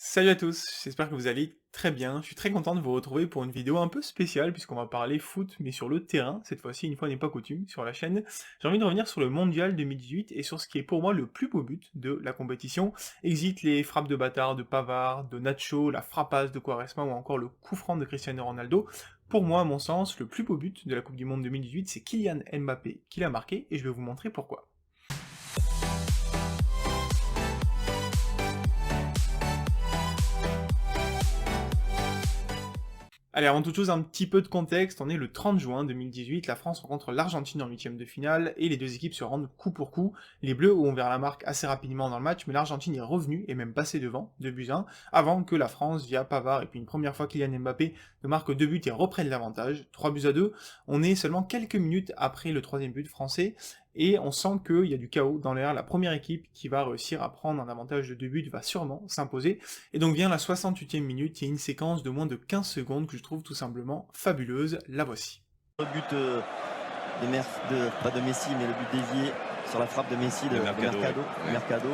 Salut à tous, j'espère que vous allez très bien. Je suis très content de vous retrouver pour une vidéo un peu spéciale puisqu'on va parler foot mais sur le terrain, cette fois-ci une fois n'est pas coutume sur la chaîne. J'ai envie de revenir sur le Mondial 2018 et sur ce qui est pour moi le plus beau but de la compétition. Exit les frappes de bâtard de Pavard, de Nacho, la frappasse de Quaresma ou encore le coup franc de Cristiano Ronaldo. Pour moi, à mon sens, le plus beau but de la Coupe du Monde 2018, c'est Kylian Mbappé qui l'a marqué et je vais vous montrer pourquoi. Allez, avant toute chose, un petit peu de contexte, on est le 30 juin 2018, la France rencontre l'Argentine en huitième de finale, et les deux équipes se rendent coup pour coup. Les Bleus ont ouvert la marque assez rapidement dans le match, mais l'Argentine est revenue, et même passée devant, 2-1, avant que la France, via Pavard, et puis une première fois Kylian Mbappé, ne marque 2 buts et reprenne l'avantage, 3-2. On est seulement quelques minutes après le troisième but français, et on sent qu'il y a du chaos dans l'air, la première équipe qui va réussir à prendre un avantage de 2 buts va sûrement s'imposer, et donc vient la 68e minute, il y a une séquence de moins de 15 secondes que je trouve tout simplement fabuleuse, la voici. Le but pas de Messi, mais le but dévié sur la frappe de Messi de Mercado.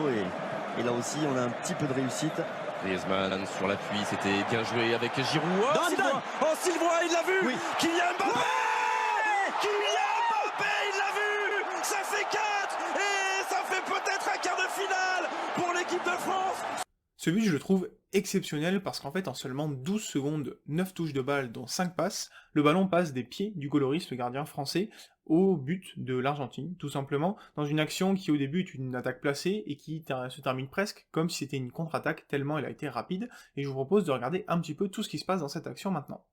Et là aussi, on a un petit peu de réussite. Griezmann sur l'appui, c'était bien joué avec Giroud. Sylvain, Il l'a vu. Oui. Kylian Mbappé. Kylian Mbappé, il l'a vu. Ça fait 4 et ça fait peut-être un quart de finale pour l'équipe de France. Ce but, je le trouve exceptionnel parce qu'en fait, en seulement 12 secondes, 9 touches de balle, dont 5 passes, le ballon passe des pieds du Goloris, le gardien français, au but de l'Argentine, tout simplement, dans une action qui au début est une attaque placée et qui se termine presque comme si c'était une contre-attaque tellement elle a été rapide, et je vous propose de regarder un petit peu tout ce qui se passe dans cette action maintenant.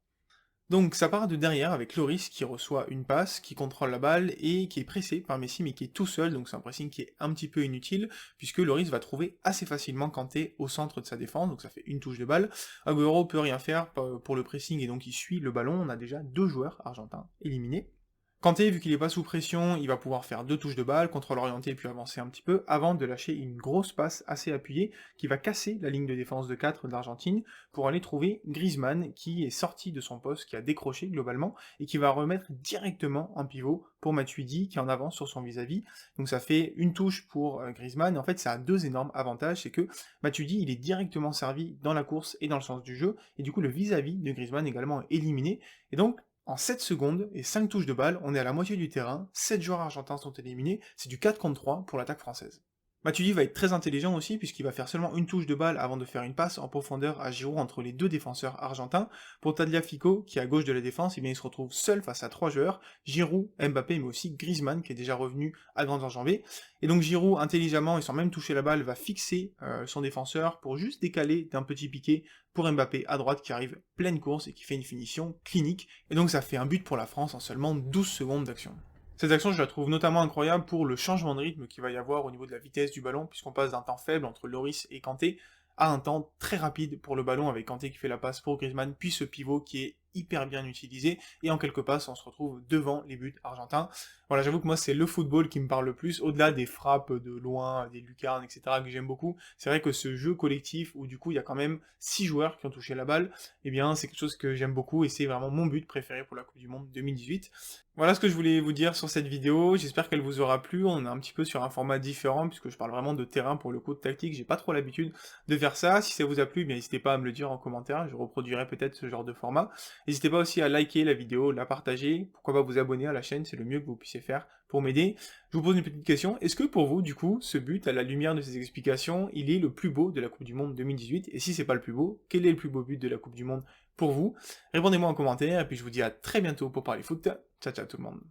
Donc ça part de derrière avec Loris qui reçoit une passe, qui contrôle la balle et qui est pressé par Messi mais qui est tout seul, donc c'est un pressing qui est un petit peu inutile, puisque Loris va trouver assez facilement Kanté au centre de sa défense, donc ça fait une touche de balle. Agüero peut rien faire pour le pressing et donc il suit le ballon, on a déjà deux joueurs argentins éliminés. Kanté, vu qu'il est pas sous pression, il va pouvoir faire deux touches de balle, contrôle orienté puis avancer un petit peu, avant de lâcher une grosse passe assez appuyée, qui va casser la ligne de défense de 4 de l'Argentine, pour aller trouver Griezmann, qui est sorti de son poste, qui a décroché globalement, et qui va remettre directement en pivot pour Matuidi, qui est en avance sur son vis-à-vis. Donc ça fait une touche pour Griezmann, et en fait ça a deux énormes avantages, c'est que Matuidi, il est directement servi dans la course et dans le sens du jeu, et du coup le vis-à-vis de Griezmann également est éliminé, et donc en 7 secondes et 5 touches de balle, on est à la moitié du terrain, 7 joueurs argentins sont éliminés, c'est du 4 contre 3 pour l'attaque française. Matuidi va être très intelligent aussi, puisqu'il va faire seulement une touche de balle avant de faire une passe en profondeur à Giroud entre les deux défenseurs argentins. Pour Tagliafico, qui est à gauche de la défense, eh bien il se retrouve seul face à trois joueurs, Giroud, Mbappé, mais aussi Griezmann, qui est déjà revenu à grandes enjambées. Et donc Giroud, intelligemment, et sans même toucher la balle, va fixer son défenseur pour juste décaler d'un petit piqué pour Mbappé à droite, qui arrive pleine course et qui fait une finition clinique. Et donc ça fait un but pour la France en seulement 12 secondes d'action. Cette action, je la trouve notamment incroyable pour le changement de rythme qu'il va y avoir au niveau de la vitesse du ballon, puisqu'on passe d'un temps faible entre Loris et Kanté, à un temps très rapide pour le ballon, avec Kanté qui fait la passe pour Griezmann, puis ce pivot qui est hyper bien utilisé, et en quelques passes, on se retrouve devant les buts argentins. Voilà, j'avoue que moi, c'est le football qui me parle le plus, au-delà des frappes de loin, des lucarnes, etc., que j'aime beaucoup. C'est vrai que ce jeu collectif, où du coup, il y a quand même 6 joueurs qui ont touché la balle, eh bien, c'est quelque chose que j'aime beaucoup, et c'est vraiment mon but préféré pour la Coupe du Monde 2018. Voilà ce que je voulais vous dire sur cette vidéo, j'espère qu'elle vous aura plu, on est un petit peu sur un format différent, puisque je parle vraiment de terrain pour le coup de tactique, j'ai pas trop l'habitude de faire ça. Si ça vous a plu, bien n'hésitez pas à me le dire en commentaire, je reproduirai peut-être ce genre de format. N'hésitez pas aussi à liker la vidéo, la partager, pourquoi pas vous abonner à la chaîne, c'est le mieux que vous puissiez faire pour m'aider. Je vous pose une petite question, est-ce que pour vous, du coup, ce but, à la lumière de ces explications, il est le plus beau de la Coupe du Monde 2018? Et si c'est pas le plus beau, quel est le plus beau but de la Coupe du Monde pour vous? Répondez-moi en commentaire, et puis je vous dis à très bientôt pour parler foot. Ciao ciao tout le monde.